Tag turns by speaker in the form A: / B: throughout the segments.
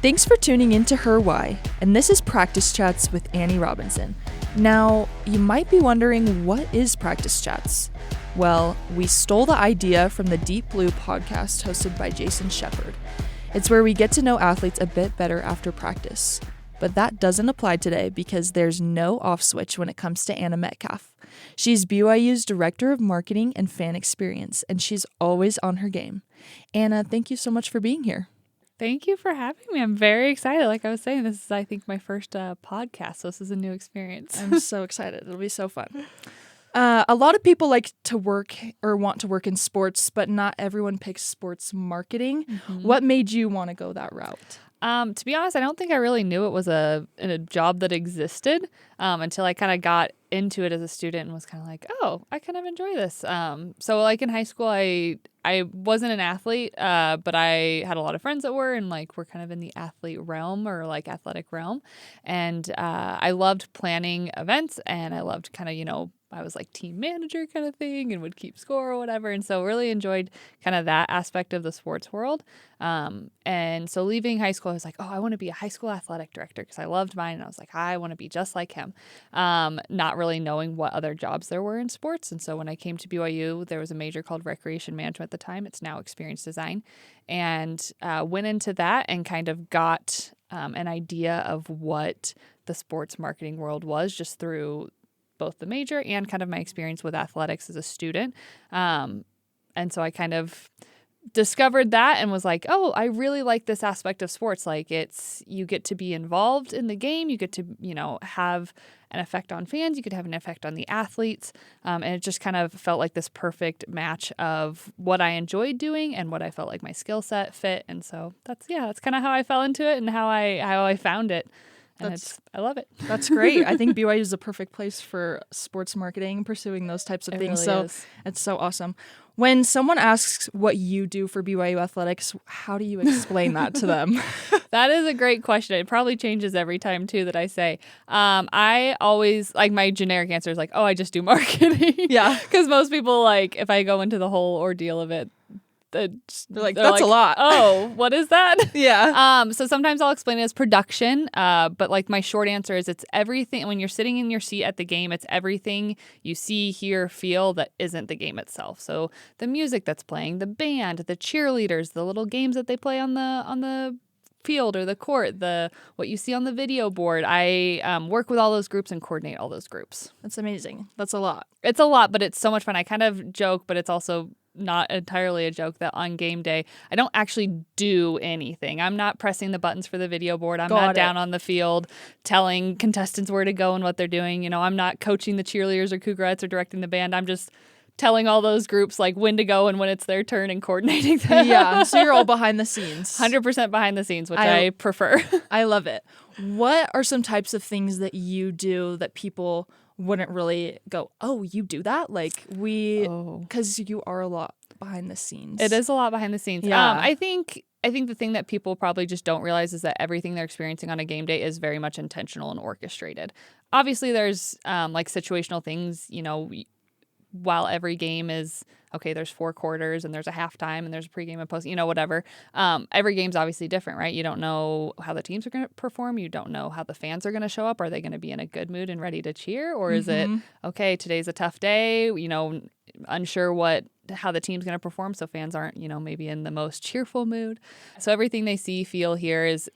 A: Thanks for tuning in to Her Why, and this is Practice Chats with Annie Robinson. Now, you might be wondering, what is Practice Chats? Well, we stole the idea from the Deep Blue podcast hosted by Jason Shepard. It's where we get to know athletes a bit better after practice. But that doesn't apply today because there's no off switch when it comes to Anna Metcalf. She's BYU's Director of Marketing and Fan Experience, and she's always on her game. Anna, thank you so much for being here.
B: Thank you for having me. I'm very excited. Like I was saying, this is, I think, my first podcast, so this is a new experience.
A: I'm so excited. It'll be so fun. A lot of people like to work or want to work in sports, but not everyone picks sports marketing. Mm-hmm. What made you want to go that route?
B: To be honest, I don't think I really knew it was a job that existed until I kind of got into it as a student and was kind of like, oh, I kind of enjoy this. So like in high school, I wasn't an athlete, but I had a lot of friends that were, and like we're kind of in the athlete realm or like athletic realm. And I loved planning events, and I loved kind of, I was like team manager kind of thing and would keep score or whatever. And so really enjoyed kind of that aspect of the sports world. And so leaving high school, I was like, oh, I want to be a high school athletic director because I loved mine. And I was like, I want to be just like him. Not really knowing what other jobs there were in sports. And so when I came to BYU, there was a major called recreation management at the time. It's now experience design. And went into that and kind of got an idea of what the sports marketing world was just through both the major and kind of my experience with athletics as a student. And so I kind of discovered that and was like, oh, I really like this aspect of sports. Like you get to be involved in the game. You get to, have an effect on fans. You could have an effect on the athletes. And it just kind of felt like this perfect match of what I enjoyed doing and what I felt like my skill set fit. And so that's kind of how I fell into it and how I found it. And I love it.
A: That's great. I think BYU is the perfect place for sports marketing, pursuing those types of things.
B: Really is.
A: It's so awesome. When someone asks what you do for BYU athletics, how do you explain that to them?
B: That is a great question. It probably changes every time too that I say. I always like my generic answer is like, oh, I just do marketing.
A: Yeah.
B: Because most people like if I go into the whole ordeal of it, they're
A: like, that's a lot.
B: Oh, what is that?
A: Yeah.
B: So sometimes I'll explain it as production. But like my short answer is it's everything. When you're sitting in your seat at the game, it's everything you see, hear, feel that isn't the game itself. So the music that's playing, the band, the cheerleaders, the little games that they play on the field or the court, what you see on the video board. I work with all those groups and coordinate all those groups.
A: That's amazing. That's a lot.
B: It's a lot, but it's so much fun. I kind of joke, but it's also not entirely a joke that on game day, I don't actually do anything. I'm not pressing the buttons for the video board. I'm not down on the field telling contestants where to go and what they're doing. I'm not coaching the cheerleaders or Cougarettes or directing the band. I'm just telling all those groups like when to go and when it's their turn and coordinating them.
A: Yeah, so you're all behind the scenes.
B: 100% behind the scenes, which I prefer.
A: I love it. What are some types of things that you do that people wouldn't really go, oh, you do that? Like because you are a lot behind the scenes.
B: It is a lot behind the scenes.
A: Yeah.
B: I think the thing that people probably just don't realize is that everything they're experiencing on a game day is very much intentional and orchestrated. Obviously, there's like situational things, while every game is, okay, there's 4 quarters and there's a halftime and there's a pregame and post, whatever. Every game's obviously different, right? You don't know how the teams are going to perform. You don't know how the fans are going to show up. Are they going to be in a good mood and ready to cheer? Or is it, okay, today's a tough day, unsure how the team's going to perform, so fans aren't, maybe in the most cheerful mood. So everything they see, feel, hear is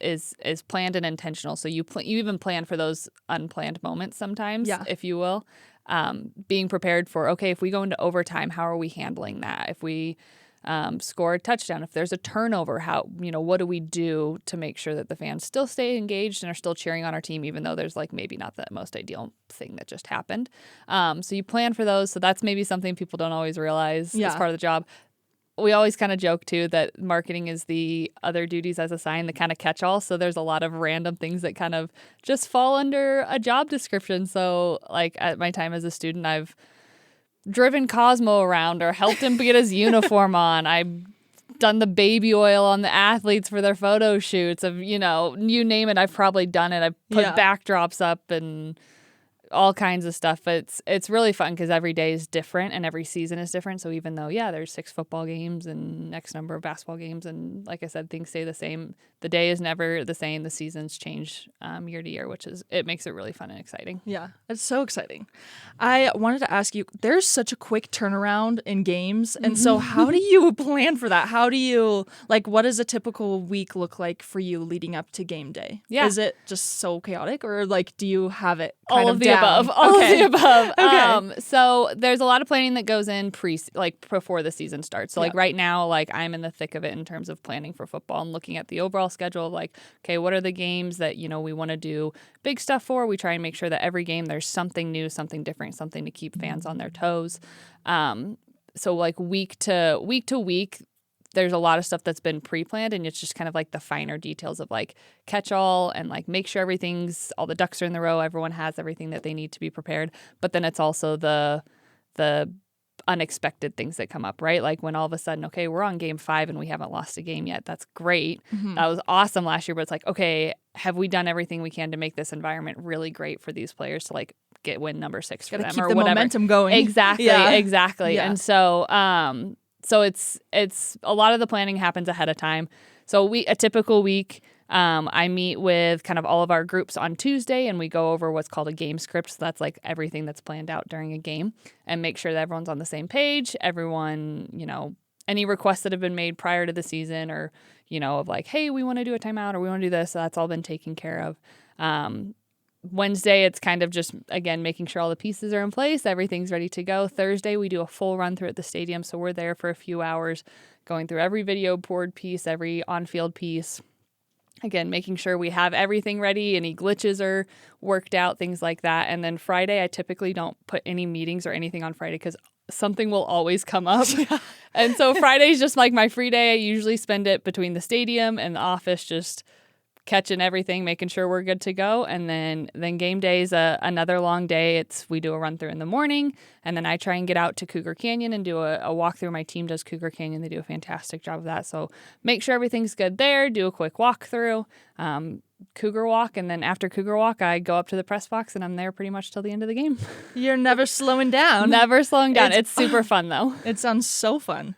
B: planned and intentional. So you even plan for those unplanned moments sometimes, if you will. Being prepared for, okay, if we go into overtime, how are we handling that? If we score a touchdown, if there's a turnover, what do we do to make sure that the fans still stay engaged and are still cheering on our team, even though there's like maybe not the most ideal thing that just happened. So you plan for those. So that's maybe something people don't always realize as part of the job. We always kind of joke, too, that marketing is the other duties as assigned, the kind of catch-all. So there's a lot of random things that kind of just fall under a job description. So, like, at my time as a student, I've driven Cosmo around or helped him get his uniform on. I've done the baby oil on the athletes for their photo shoots. You name it, I've probably done it. I've put backdrops up and all kinds of stuff. But it's really fun because every day is different and every season is different. So even though, there's 6 football games and X number of basketball games, and like I said, things stay the same. The day is never the same. The seasons change year to year, it makes it really fun and exciting.
A: Yeah, it's so exciting. I wanted to ask you, there's such a quick turnaround in games. And so how do you plan for that? How do you, what does a typical week look like for you leading up to game day?
B: Yeah.
A: Is it just so chaotic, or do you have it
B: all of the above? All of the above. Okay. So there's a lot of planning that goes in before the season starts. So right now, I'm in the thick of it in terms of planning for football and looking at the overall schedule of okay, what are the games that, we want to do big stuff for? We try and make sure that every game there's something new, something different, something to keep fans on their toes. So week to week, there's a lot of stuff that's been pre-planned, and it's just kind of the finer details of catch all and make sure all the ducks are in the row. Everyone has everything that they need to be prepared. But then it's also the unexpected things that come up, right? When all of a sudden, okay, we're on game 5 and we haven't lost a game yet. That's great. Mm-hmm. That was awesome last year, but it's okay, have we done everything we can to make this environment really great for these players to get win number 6 for them
A: keep
B: or
A: the
B: whatever.
A: Momentum going.
B: Exactly.
A: Yeah.
B: Exactly.
A: Yeah.
B: And so it's a lot of the planning happens ahead of time. So a typical week, I meet with kind of all of our groups on Tuesday, and we go over what's called a game script. So that's everything that's planned out during a game, and make sure that everyone's on the same page. Everyone, any requests that have been made prior to the season, or of hey, we want to do a timeout, or we want to do this. So that's all been taken care of. Wednesday, it's kind of just, again, making sure all the pieces are in place. Everything's ready to go. Thursday, we do a full run through at the stadium. So we're there for a few hours, going through every video board piece, every on-field piece. Again, making sure we have everything ready, any glitches are worked out, things like that. And then Friday, I typically don't put any meetings or anything on Friday because something will always come up. Yeah. And so Friday's just my free day. I usually spend it between the stadium and the office, just catching everything, making sure we're good to go. And then game day is another long day. We do a run through in the morning, and then I try and get out to Cougar Canyon and do a walkthrough. My team does Cougar Canyon. They do a fantastic job of that. So make sure everything's good there, do a quick walkthrough, Cougar walk, and then after Cougar walk, I go up to the press box, and I'm there pretty much till the end of the game.
A: You're never slowing down.
B: Never slowing down. It's super fun, though.
A: It sounds so fun.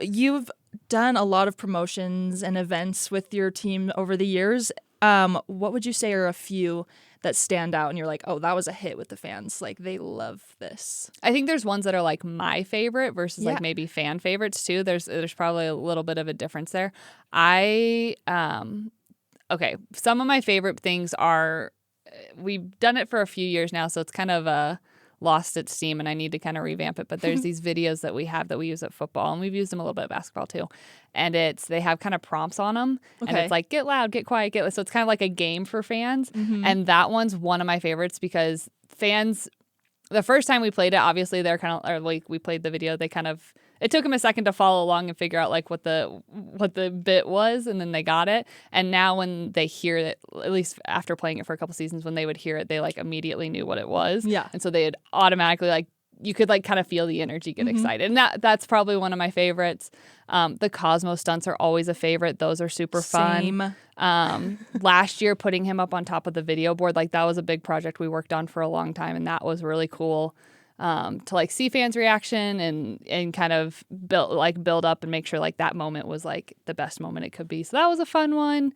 A: You've done a lot of promotions and events with your team over the years. What would you say are a few that stand out and you're oh, that was a hit with the fans? They love this.
B: I think there's ones that are my favorite versus maybe fan favorites too. There's probably a little bit of a difference there. Okay, some of my favorite things are, we've done it for a few years now, so it's kind of lost its steam, and I need to kind of revamp it. But there's these videos that we have that we use at football, and we've used them a little bit at basketball too. And they have kind of prompts on them, and it's get loud, get quiet, get. So it's kind of like a game for fans, and that one's one of my favorites because fans. The first time we played it, obviously they're kind of, we played the video. It took them a second to follow along and figure out what the bit was, and then they got it. And now when they hear it, at least after playing it for a couple seasons, when they would hear it, they immediately knew what it was.
A: Yeah.
B: And so they'd automatically you could kind of feel the energy get excited. And that's probably one of my favorites. The Cosmo stunts are always a favorite. Those are super fun.
A: Same.
B: Last year, putting him up on top of the video board, that was a big project we worked on for a long time, and that was really cool. To see fans' reaction and kind of build up and make sure that moment was the best moment it could be. So that was a fun one.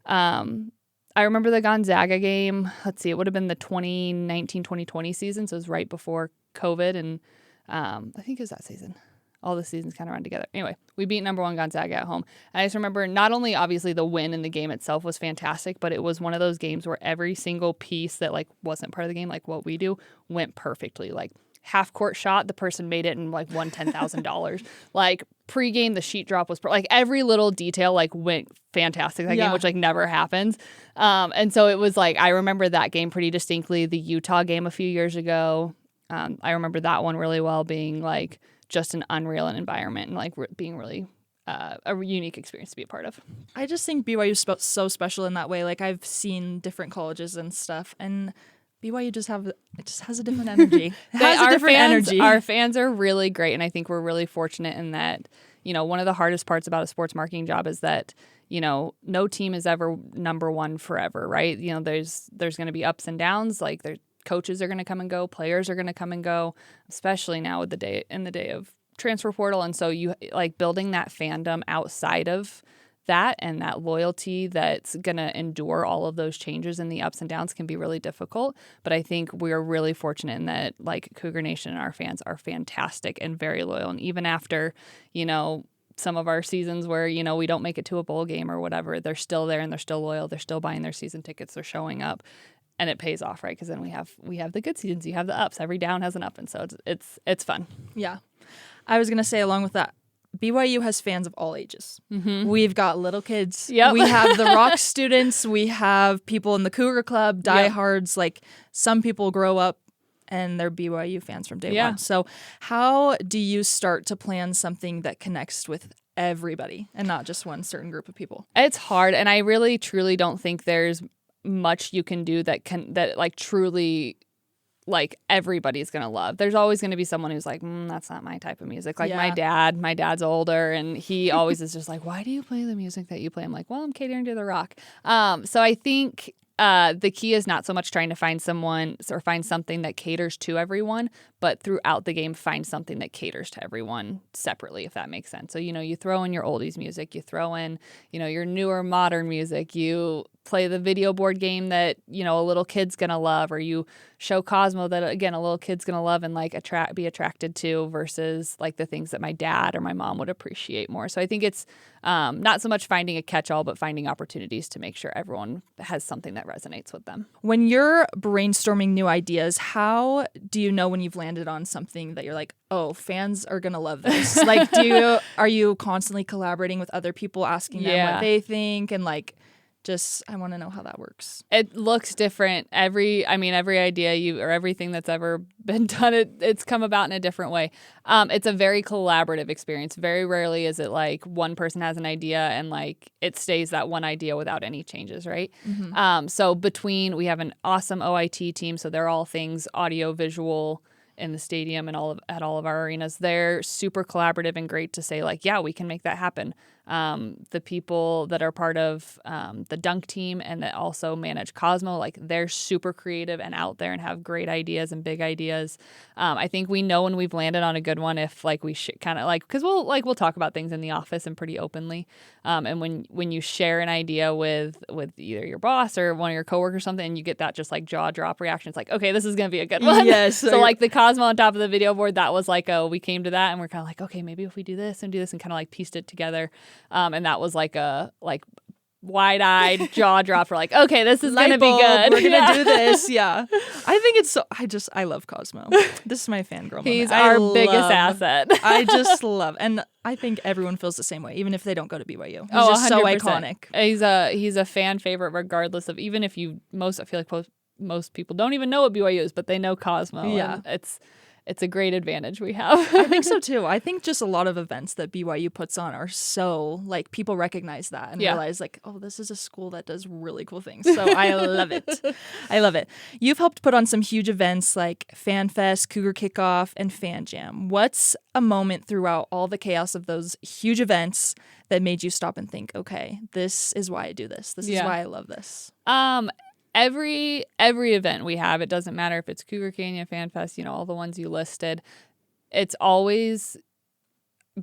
B: I remember the Gonzaga game. Let's see, it would have been the 2019-2020 season, so it was right before COVID, and I think it was that season. All the seasons kind of run together. Anyway, we beat number 1 Gonzaga at home. And I just remember not only obviously the win in the game itself was fantastic, but it was one of those games where every single piece that wasn't part of the game, what we do, went perfectly. Half court shot, the person made it and won $10,000. Pre-game, the sheet drop was every little detail went fantastic that game, which never happens. And so it was I remember that game pretty distinctly. The Utah game a few years ago, I remember that one really well, being just an unreal environment and being really a unique experience to be a part of.
A: I just think BYU is so special in that way. I've seen different colleges and stuff, and BYU just has a different energy.
B: Our fans are really great, and I think we're really fortunate in that, one of the hardest parts about a sports marketing job is that, no team is ever number one forever, right? There's going to be ups and downs. coaches are going to come and go, players are going to come and go, especially now with the day of transfer portal. And so you like building that fandom outside of that, and that loyalty that's going to endure all of those changes and the ups and downs can be really difficult. But I think we're really fortunate in that like Cougar Nation and our fans are fantastic and very loyal. And even after, some of our seasons where, we don't make it to a bowl game or whatever, they're still there and they're still loyal. They're still buying their season tickets. They're showing up, and it pays off, right? Because then we have the good seasons. You have the ups. Every down has an up. And so it's fun.
A: Yeah. I was going to say along with that, BYU has fans of all ages. Mm-hmm. We've got little kids.
B: Yep.
A: We have the rock students. We have people in the Cougar Club, diehards. Yep. Like some people grow up and they're BYU fans from day one. So how do you start to plan something that connects with everybody and not just one certain group of people?
B: It's hard. And I really, truly don't think there's much you can do that like truly like everybody's going to love. There's always going to be someone who's like, that's not my type of music. Like my dad's older and he always is just like, why do you play the music that you play? I'm like, well, I'm catering to the rock. So I think the key is not so much trying to find someone or find something that caters to everyone, but throughout the game, find something that caters to everyone separately, if that makes sense. So, you throw in your oldies music, you throw in, your newer modern music, you play the video board game that, a little kid's going to love, or you show Cosmo that, again, a little kid's going to love and like be attracted to versus like the things that my dad or my mom would appreciate more. So I think it's not so much finding a catch-all, but finding opportunities to make sure everyone has something that resonates with them.
A: When you're brainstorming new ideas, how do you know when you've landed on something that you're like, oh, fans are going to love this? Like, are you constantly collaborating with other people, asking them what they think, and like, I want to know how that works.
B: It looks different. Every idea or everything that's ever been done, it's come about in a different way. It's a very collaborative experience. Very rarely is it like one person has an idea and like it stays that one idea without any changes, right? Mm-hmm. So we have an awesome OIT team. So they're all things audio, visual, in the stadium and at all of our arenas. They're super collaborative and great to say like, yeah, we can make that happen. The people that are part of the dunk team and that also manage Cosmo, like they're super creative and out there and have great ideas and big ideas. I think we know when we've landed on a good one if like we kind of like, because we'll talk about things in the office and pretty openly. And when you share an idea with either your boss or one of your coworkers or something, and you get that just like jaw drop reaction, it's like, okay, this is gonna be a good one.
A: Yes.
B: So like the Cosmo on top of the video board, that was like we came to that and we're kind of like, okay, maybe if we do this and kind of like pieced it together. And that was like a wide-eyed jaw drop for like, okay, this is gonna be good.
A: We're gonna do this. Yeah, I think it's so. I love Cosmo. This is my fangirl moment.
B: He's our biggest asset.
A: I just love, and I think everyone feels the same way, even if they don't go to BYU. He's
B: just
A: 100%. So iconic.
B: He's a fan favorite, regardless of even if I feel like most people don't even know what BYU is, but they know Cosmo.
A: Yeah,
B: and it's a great advantage we have.
A: I think so too. I think just a lot of events that BYU puts on are so like people recognize that and realize like, oh, this is a school that does really cool things. So I love it. I love it. You've helped put on some huge events like Fan Fest, Cougar Kickoff, and Fan Jam. What's a moment throughout all the chaos of those huge events that made you stop and think, okay, this is why I do this. This is why I love this.
B: Every event we have, it doesn't matter if it's Cougar Canyon, Fan Fest, all the ones you listed, it's always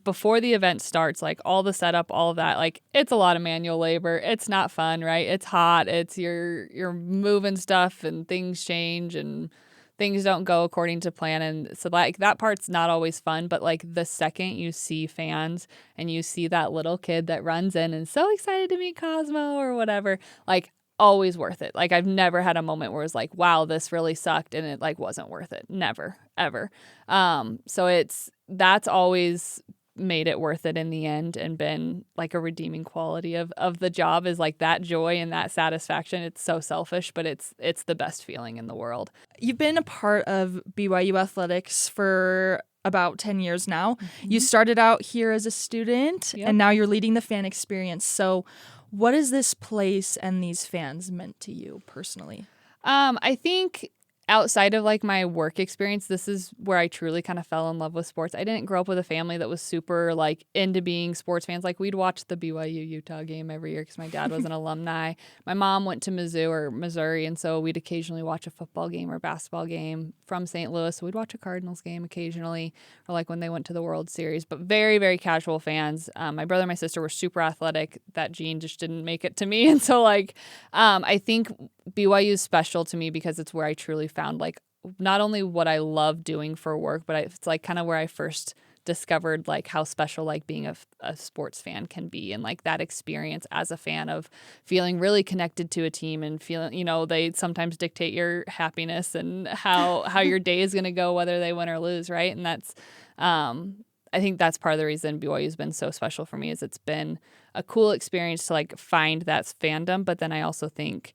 B: before the event starts, like all the setup, all of that, like it's a lot of manual labor. It's not fun, right? It's hot. It's you're moving stuff and things change and things don't go according to plan. And so like that part's not always fun, but like the second you see fans and you see that little kid that runs in and so excited to meet Cosmo or whatever, like always worth it. Like I've never had a moment where it's like, wow, this really sucked and it like wasn't worth it. Never, ever. So that's always made it worth it in the end and been like a redeeming quality of the job is like that joy and that satisfaction. It's so selfish, but it's the best feeling in the world.
A: You've been a part of BYU athletics for about 10 years now. Mm-hmm. You started out here as a student and now you're leading the fan experience. So what has this place and these fans meant to you personally?
B: I think outside of like my work experience, this is where I truly kind of fell in love with sports. I didn't grow up with a family that was super like into being sports fans. Like we'd watch the BYU-Utah game every year because my dad was an alumni. My mom went to Missouri, and so we'd occasionally watch a football game or basketball game from St. Louis. So we'd watch a Cardinals game occasionally, or like when they went to the World Series, but very, very casual fans. My brother and my sister were super athletic. That gene just didn't make it to me. And so like, I think BYU is special to me because it's where I truly found like not only what I love doing for work, but it's like kind of where I first discovered like how special like being a sports fan can be, and like that experience as a fan of feeling really connected to a team and feeling, you know, they sometimes dictate your happiness and how your day is going to go, whether they win or lose, right? And that's I think that's part of the reason BYU has been so special for me, is it's been a cool experience to like find that fandom, but then I also think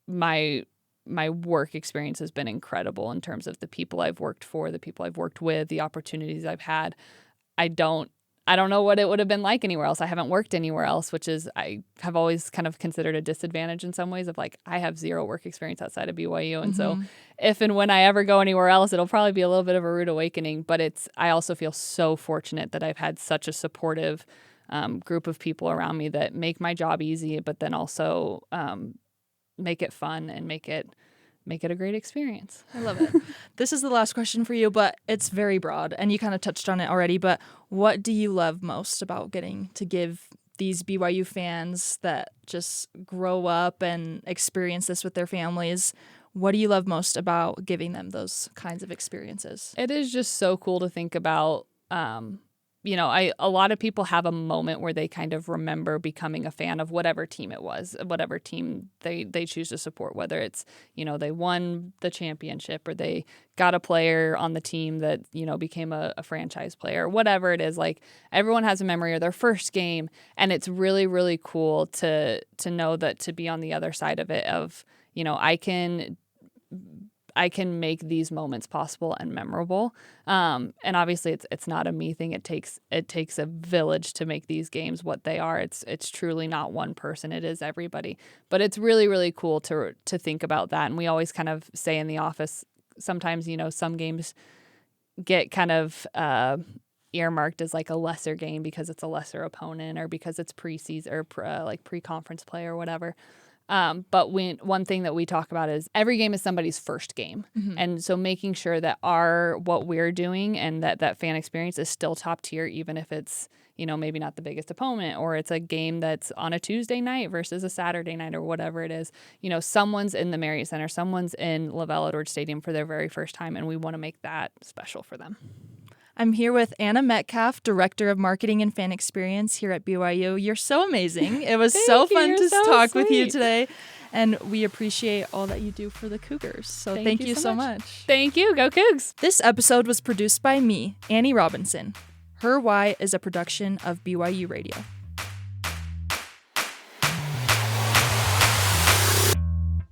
B: my work experience has been incredible in terms of the people I've worked for, the people I've worked with, the opportunities I've had. I don't know what it would have been like anywhere else. I haven't worked anywhere else, which is I have always kind of considered a disadvantage in some ways of like I have zero work experience outside of BYU. And so if and when I ever go anywhere else, it'll probably be a little bit of a rude awakening. But I also feel so fortunate that I've had such a supportive group of people around me that make my job easy, but then also make it fun and make it a great experience.
A: I love it. This is the last question for you, but it's very broad, and you kind of touched on it already, but what do you love most about getting to give these BYU fans that just grow up and experience this with their families? What do you love most about giving them those kinds of experiences?
B: It is just so cool to think about. You know, a lot of people have a moment where they kind of remember becoming a fan of whatever team it was, whatever team they choose to support, whether it's, you know, they won the championship or they got a player on the team that, you know, became a franchise player, whatever it is. Like everyone has a memory of their first game, and it's really, really cool to know that, to be on the other side of it, of, you know, I can make these moments possible and memorable. And obviously it's not a me thing. It takes a village to make these games what they are. It's truly not one person. It is everybody. But it's really, really cool to think about that. And we always kind of say in the office, sometimes, you know, some games get kind of earmarked as like a lesser game because it's a lesser opponent or because it's preseason or like pre-conference play or whatever. But one thing that we talk about is every game is somebody's first game. Mm-hmm. And so making sure that what we're doing and that fan experience is still top tier, even if it's, you know, maybe not the biggest opponent, or it's a game that's on a Tuesday night versus a Saturday night or whatever it is. You know, someone's in the Marriott Center, someone's in LaVell Edwards Stadium for their very first time, and we want to make that special for them.
A: I'm here with Anna Metcalf, Director of Marketing and Fan Experience here at BYU. You're so amazing. It was so fun to talk with you today, and we appreciate all that you do for the Cougars. So thank you so much.
B: Thank you. Go Cougs.
A: This episode was produced by me, Annie Robinson. Her Why is a production of BYU Radio.